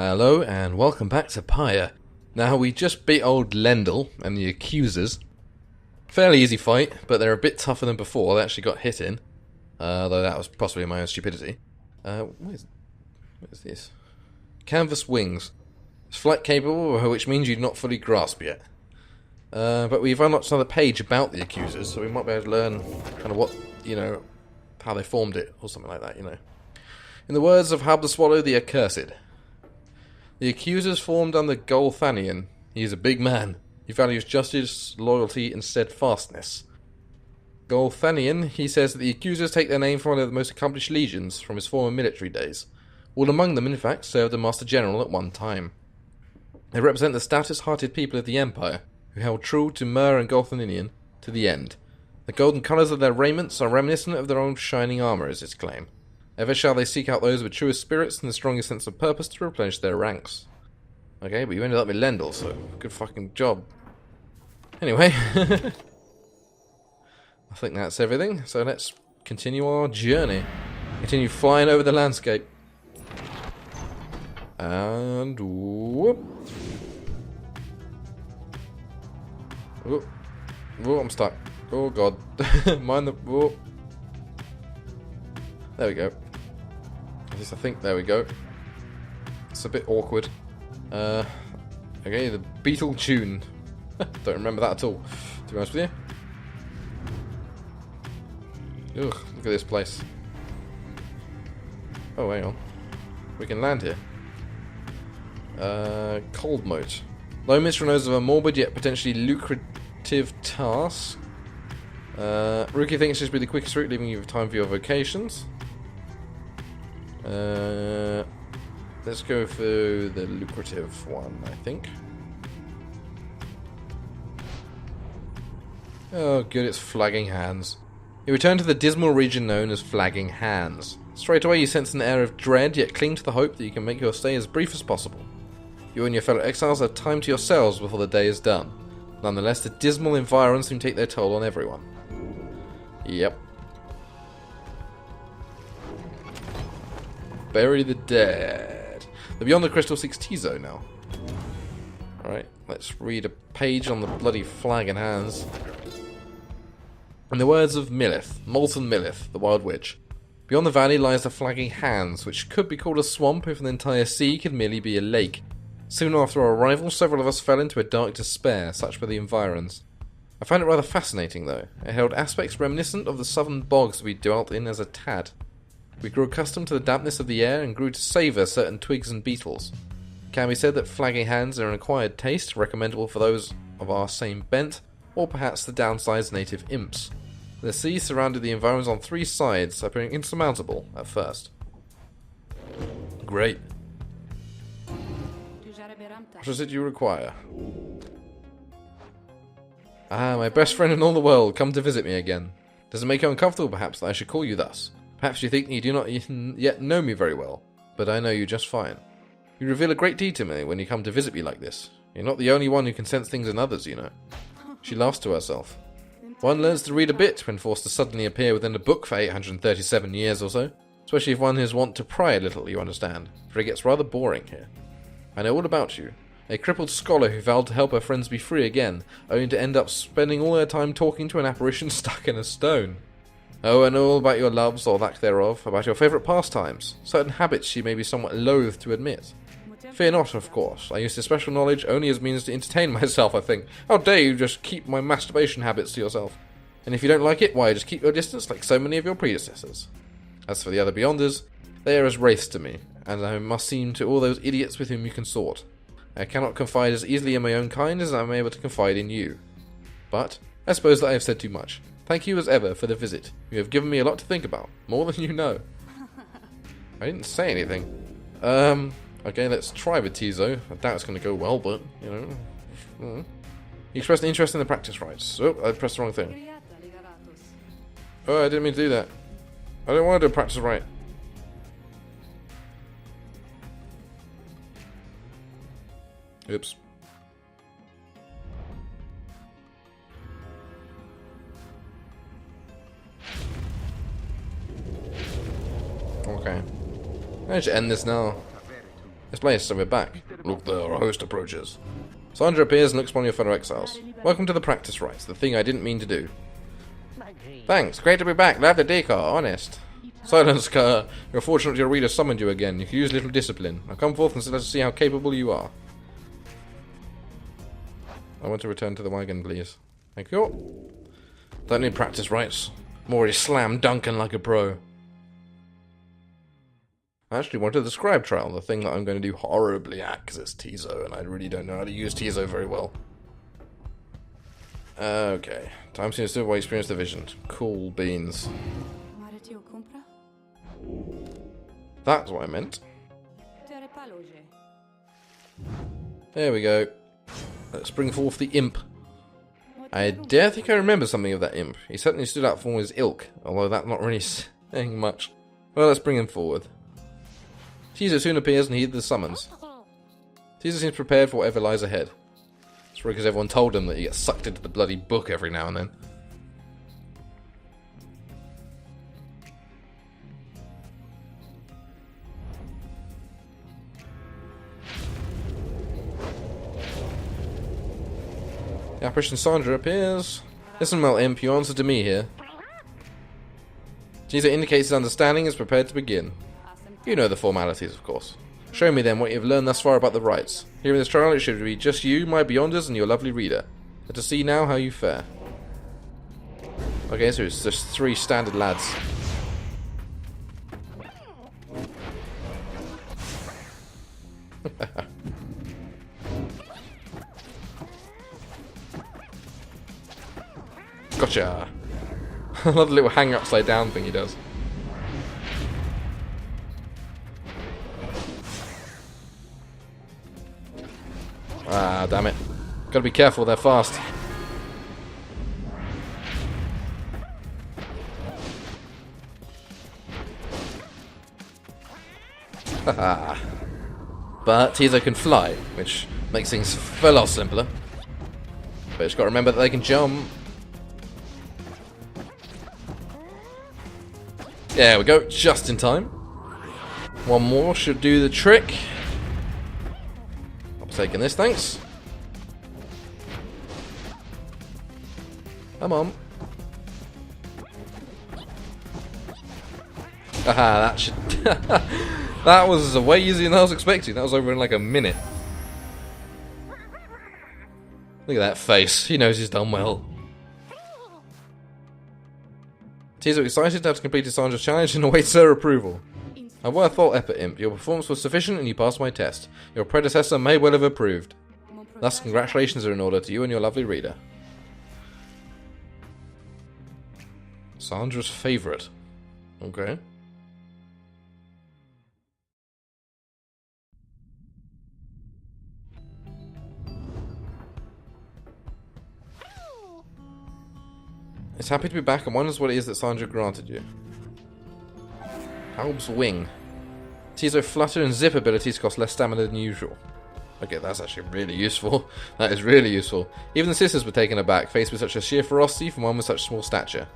Hello and welcome back to Pyre. Now we just beat old Lendl and the Accusers. Fairly easy fight, but they're a bit tougher than before. They actually got hit in. Though that was possibly my own stupidity. What is this? Canvas wings. It's flight capable, which means you do not fully grasp yet. But we've unlocked another page about the Accusers, so we might be able to learn kind of what, how they formed it, or something like that, In the words of Hub the Swallow, the Accursed. The Accusers formed under Golthanian. He is a big man. He values justice, loyalty, and steadfastness. Golthanian, he says that the Accusers take their name from one of the most accomplished legions from his former military days. All among them, in fact, served as Master General at one time. They represent the stoutest-hearted people of the Empire, who held true to Myr and Golthanian to the end. The golden colours of their raiments are reminiscent of their own shining armour, is its claim. Ever shall they seek out those with truest spirits and the strongest sense of purpose to replenish their ranks. Okay, but you ended up with Lendl, so good fucking job. Anyway, I think that's everything, so let's continue our journey. Continue flying over the landscape. And whoop. Whoop. Whoop, I'm stuck. Oh god. Mind the whoop. There we go. At least I think there we go. It's a bit awkward. Okay, the Beetle tune. Don't remember that at all, to be honest with you. Ugh, look at this place. Oh, hang on. We can land here. Cold moat. Low Mistral knows of a morbid yet potentially lucrative task. Rookie thinks this will be the quickest route, leaving you time for your vocations. Let's go for the lucrative one, I think. Oh, good, it's Flagging Hands. You return to the dismal region known as Flagging Hands. Straight away you sense an air of dread, yet cling to the hope that you can make your stay as brief as possible. You and your fellow exiles have time to yourselves before the day is done. Nonetheless, the dismal environs soon take their toll on everyone. Yep. Bury the dead. They're beyond the Crystal 6 T-Zone now. Alright, let's read a page on the bloody Flagging Hands. In the words of Millith, Molten Millith, the Wild Witch, beyond the valley lies the Flagging Hands, which could be called a swamp if an entire sea could merely be a lake. Soon after our arrival, several of us fell into a dark despair, such were the environs. I found it rather fascinating, though. It held aspects reminiscent of the southern bogs we dwelt in as a tad. We grew accustomed to the dampness of the air and grew to savour certain twigs and beetles. It can be said that Flagging Hands are an acquired taste, recommendable for those of our same bent, or perhaps the downsized native imps. The sea surrounded the environs on three sides, appearing insurmountable at first. Great. What is it you require? Ah, my best friend in all the world, come to visit me again. Does it make you uncomfortable, perhaps, that I should call you thus? Perhaps you think you do not yet know me very well, but I know you just fine. You reveal a great deal to me when you come to visit me like this. You're not the only one who can sense things in others, you know. She laughs to herself. One learns to read a bit when forced to suddenly appear within a book for 837 years or so. Especially if one is wont to pry a little, you understand, for it gets rather boring here. I know all about you. A crippled scholar who vowed to help her friends be free again, only to end up spending all her time talking to an apparition stuck in a stone. Oh, I know all about your loves, or lack thereof, about your favourite pastimes, certain habits she may be somewhat loath to admit. Fear not, of course. I use this special knowledge only as means to entertain myself, I think. How dare you just keep my masturbation habits to yourself? And if you don't like it, why, just keep your distance like so many of your predecessors. As for the other Beyonders, they are as wraiths to me, and I must seem to all those idiots with whom you consort. I cannot confide as easily in my own kind as I am able to confide in you. But I suppose that I have said too much. Thank you as ever for the visit. You have given me a lot to think about, more than you know. I didn't say anything. Okay, let's try with Tizo. I doubt it's going to go well, but, You expressed an interest in the practice rites. Oh, I pressed the wrong thing. Oh, I didn't mean to do that. I don't want to do a practice rite. Oops. Okay. I should end this now. This place, so we're back. Look there, our host approaches. Sandra appears and looks upon your fellow exiles. Welcome to the practice rites, the thing I didn't mean to do. Thanks, great to be back, love the decor, honest. Silence, Kerr. You're fortunate your reader summoned you again. You can use a little discipline. Now come forth and let us see how capable you are. I want to return to the wagon, please. Thank you. Don't need practice rights. I'm already slam dunking like a pro. I actually wanted the scribe trial, the thing that I'm going to do horribly at, because it's Tizo, and I really don't know how to use Tizo very well. Okay. Time seems to have experienced the vision. Cool beans. That's what I meant. There we go. Let's bring forth the imp. I dare think I remember something of that imp. He certainly stood out for his ilk, although that's not really saying much. Well, let's bring him forward. Tizo soon appears and heeds the summons. Tizo seems prepared for whatever lies ahead. It's probably because everyone told him that he gets sucked into the bloody book every now and then. The apparition Sandra appears. Listen well, imp, you answer to me here. Tizo indicates his understanding is prepared to begin. You know the formalities, of course. Show me then what you have learned thus far about the rites. Here in this trial it should be just you, my beyonders, and your lovely reader. Let us see now how you fare. Okay, so it's just 3 standard lads. Gotcha! I love the little hang upside down thing he does. Ah, damn it. Gotta be careful, they're fast. Haha. But Tizo can fly, which makes things a lot simpler. But just gotta remember that they can jump. There we go, just in time. One more should do the trick. I'm taking this, thanks. Come on. Haha, that should... that was way easier than I was expecting. That was over in like a minute. Look at that face. He knows he's done well. Tizo excited to have completed Sandra's challenge and awaits her approval. A well thought effort, Imp. Your performance was sufficient and you passed my test. Your predecessor may well have approved. Thus, congratulations are in order to you and your lovely reader. Sandra's favourite. Okay. It's happy to be back and wonders what it is that Sandra granted you. Alb's Wing. Tizo Flutter and Zip abilities cost less stamina than usual. Okay, that's actually really useful. That is really useful. Even the sisters were taken aback, faced with such a sheer ferocity from one with such small stature.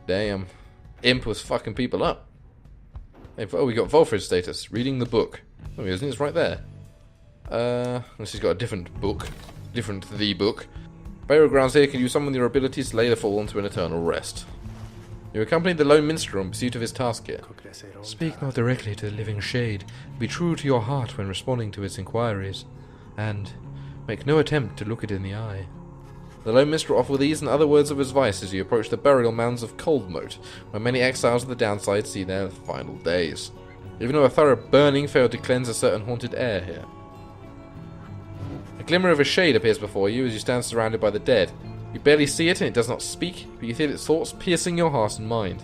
Damn. Imp was fucking people up. Hey, oh, we got Volfrid's status. Reading the book. Oh, isn't it? It's right there. Unless he's got a different book. Different the book. Burial grounds here can use some of your abilities to lay the fallen to an eternal rest. You accompanied the lone minstrel in pursuit of his task here. Speak not directly to the living shade. Be true to your heart when responding to its inquiries. And make no attempt to look it in the eye. The lone minstrel offered these and other words of advice as you approach the burial mounds of Coldmoat, where many exiles of the downside see their final days. Even though a thorough burning failed to cleanse a certain haunted air here. A glimmer of a shade appears before you as you stand surrounded by the dead. You barely see it and it does not speak, but you feel its thoughts piercing your heart and mind.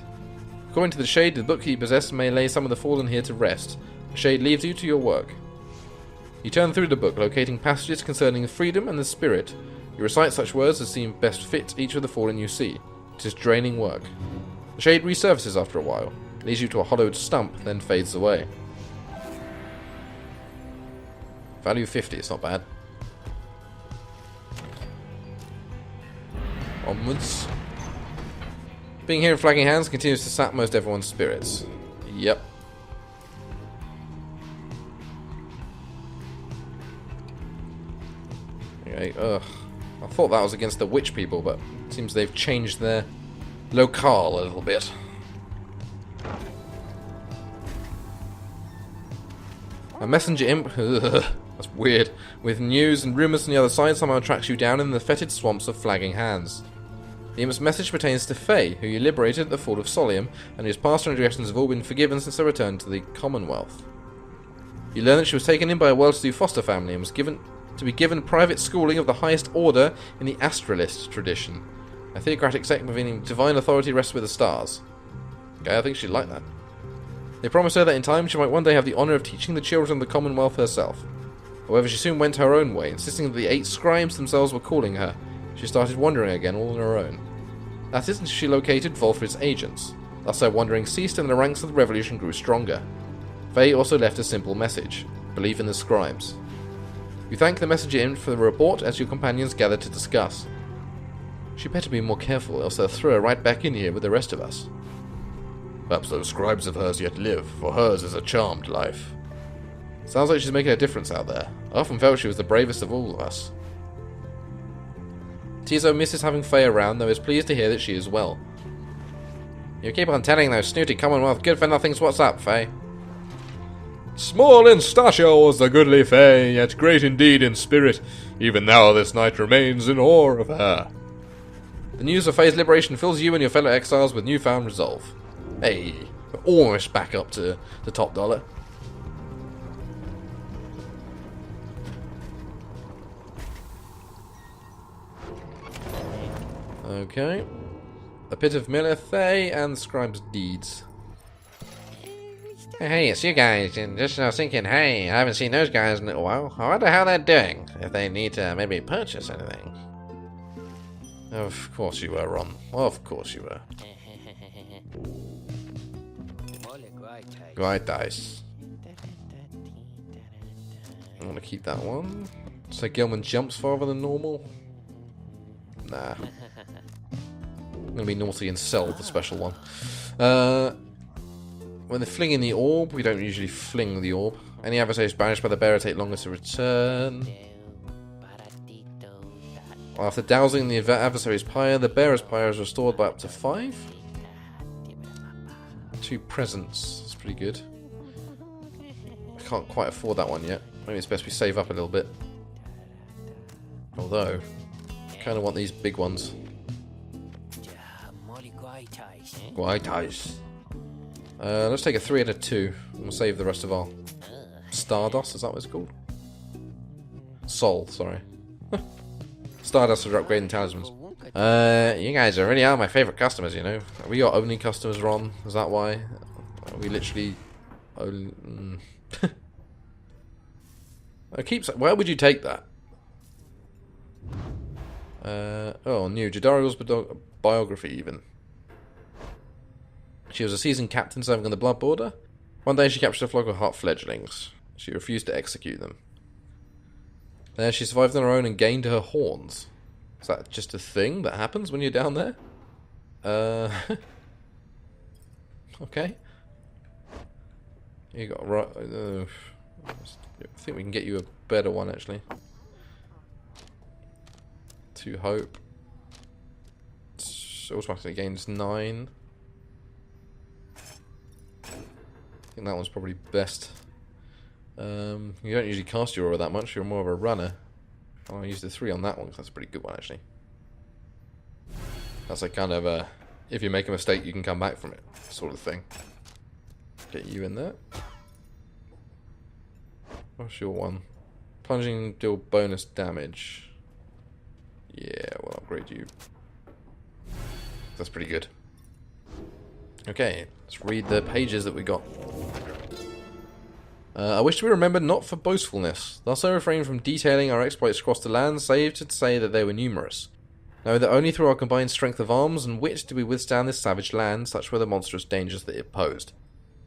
According to the shade, the book you possess may lay some of the fallen here to rest. The shade leaves you to your work. You turn through the book, locating passages concerning freedom and the spirit. You recite such words as seem best fit each of the fallen you see. It is draining work. The shade resurfaces after a while, leads you to a hollowed stump, then fades away. Value 50, it's not bad. Onwards. Being here in Flagging Hands continues to sap most everyone's spirits. Yep. Okay, ugh. I thought that was against the witch people, but it seems they've changed their locale a little bit. A messenger imp, ugh, that's weird, with news and rumours on the other side somehow tracks you down in the fetid swamps of Flagging Hands. The imp's message pertains to Faye, who you liberated at the fall of Solium, and whose past transgressions have all been forgiven since her return to the Commonwealth. You learn that she was taken in by a well-to-do foster family and was to be given private schooling of the highest order in the Astralist tradition. A theocratic sect meaning divine authority rests with the stars. Okay, I think she'd like that. They promised her that in time she might one day have the honour of teaching the children of the Commonwealth herself. However, she soon went her own way, insisting that the 8 scribes themselves were calling her. She started wandering again all on her own. That is until she located Volfrid's agents. Thus her wandering ceased and the ranks of the revolution grew stronger. Faye also left a simple message. Believe in the scribes. You thank the messenger imp for the report as your companions gather to discuss. She better be more careful, else they'll throw her right back in here with the rest of us. Perhaps those scribes of hers yet live, for hers is a charmed life. Sounds like she's making a difference out there. I often felt she was the bravest of all of us. Tizo misses having Faye around, though is pleased to hear that she is well. You keep on telling those snooty Commonwealth good-for-nothings what's up, Faye. Small in stature was the goodly Faye, yet great indeed in spirit. Even now this knight remains in awe of her. The news of Faye's liberation fills you and your fellow exiles with newfound resolve. Hey, we're almost back up to the top dollar. Okay. A Pit of Milithay and the Scribe's Deeds. Hey, it's you guys, and just I was thinking, hey, I haven't seen those guys in a little while. I wonder how they're doing, if they need to maybe purchase anything. Of course you were, Ron. Of course you were. Right dice. I want to keep that one. So Gilman jumps farther than normal? Nah. I'm going to be naughty and sell the special one. When they're flinging the orb, we don't usually fling the orb. Any adversaries banished by the bearer take longer to return. After dousing the adversary's pyre, the bearer's pyre is restored by up to 5. 2 presents. That's pretty good. I can't quite afford that one yet. Maybe it's best we save up a little bit. Although, I kind of want these big ones. Guaitais. Let's take a 3 and a 2. And we'll save the rest of our Stardust. Is that what it's called? Soul, sorry. Stardust for upgrading talismans. You guys really are my favourite customers, you know. Are we your only customers, Ron? Is that why? Are we literally... Where would you take that? Oh, new. Jadariel's biography, even. She was a seasoned captain serving on the Blood Border. One day she captured a flock of half fledglings. She refused to execute them. There she survived on her own and gained her horns. Is that just a thing that happens when you're down there? Okay. You got right. I think we can get you a better one actually. To hope. It's automatically gains 9. I think that one's probably best. You don't usually cast your aura that much, you're more of a runner. I'll use the 3 on that one, because that's a pretty good one actually. That's like kind of a, if you make a mistake you can come back from it, sort of thing. Get you in there. What's your one? Plunging deal bonus damage. Yeah, we'll upgrade you. That's pretty good. Okay, let's read the pages that we got. I wish to be remembered not for boastfulness. Thus I refrain from detailing our exploits across the land, save to say that they were numerous. Know that only through our combined strength of arms and wit did we withstand this savage land, such were the monstrous dangers that it posed.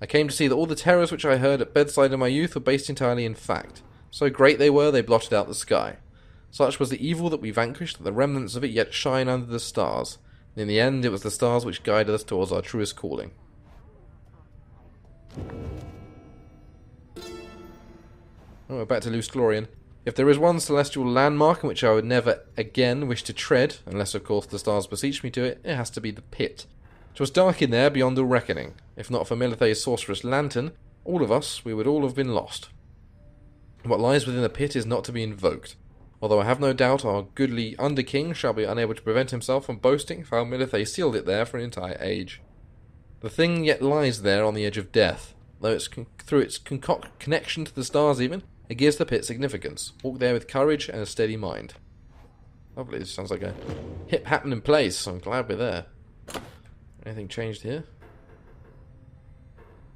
I came to see that all the terrors which I heard at bedside in my youth were based entirely in fact. So great they were, they blotted out the sky. Such was the evil that we vanquished, that the remnants of it yet shine under the stars. And in the end, it was the stars which guided us towards our truest calling. Oh, we're back to Loose Glorian. If there is one celestial landmark in which I would never again wish to tread, unless of course the stars beseech me to it, it has to be the pit. 'Twas dark in there beyond all reckoning. If not for Milithe's sorcerous lantern, all of us, we would all have been lost. What lies within the pit is not to be invoked, although I have no doubt our goodly Under-King shall be unable to prevent himself from boasting how Milithe sealed it there for an entire age. The thing yet lies there on the edge of death, though it's through its connection to the stars even, it gives the pit significance. Walk there with courage and a steady mind. Lovely, this sounds like a hip happening place. I'm glad we're there. Anything changed here?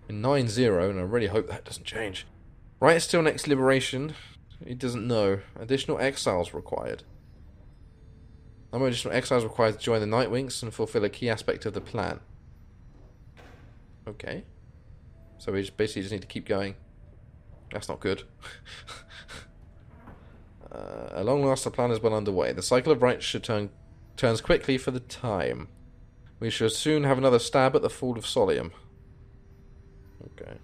In 9-0, and I really hope that doesn't change. Right, still next liberation. He doesn't know. Additional exiles required. Number of additional exiles required to join the Nightwings and fulfill a key aspect of the plan. Okay. So we basically just need to keep going. That's not good. At long last, the plan is well underway. The cycle of rights should turns quickly for the time. We shall soon have another stab at the fall of Solium. Okay.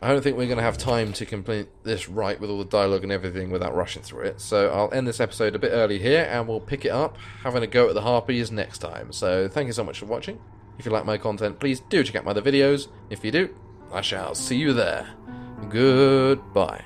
I don't think we're going to have time to complete this right with all the dialogue and everything without rushing through it. So I'll end this episode a bit early here, and we'll pick it up having a go at the Harpies next time. So thank you so much for watching. If you like my content, please do check out my other videos. If you do, I shall see you there. Goodbye.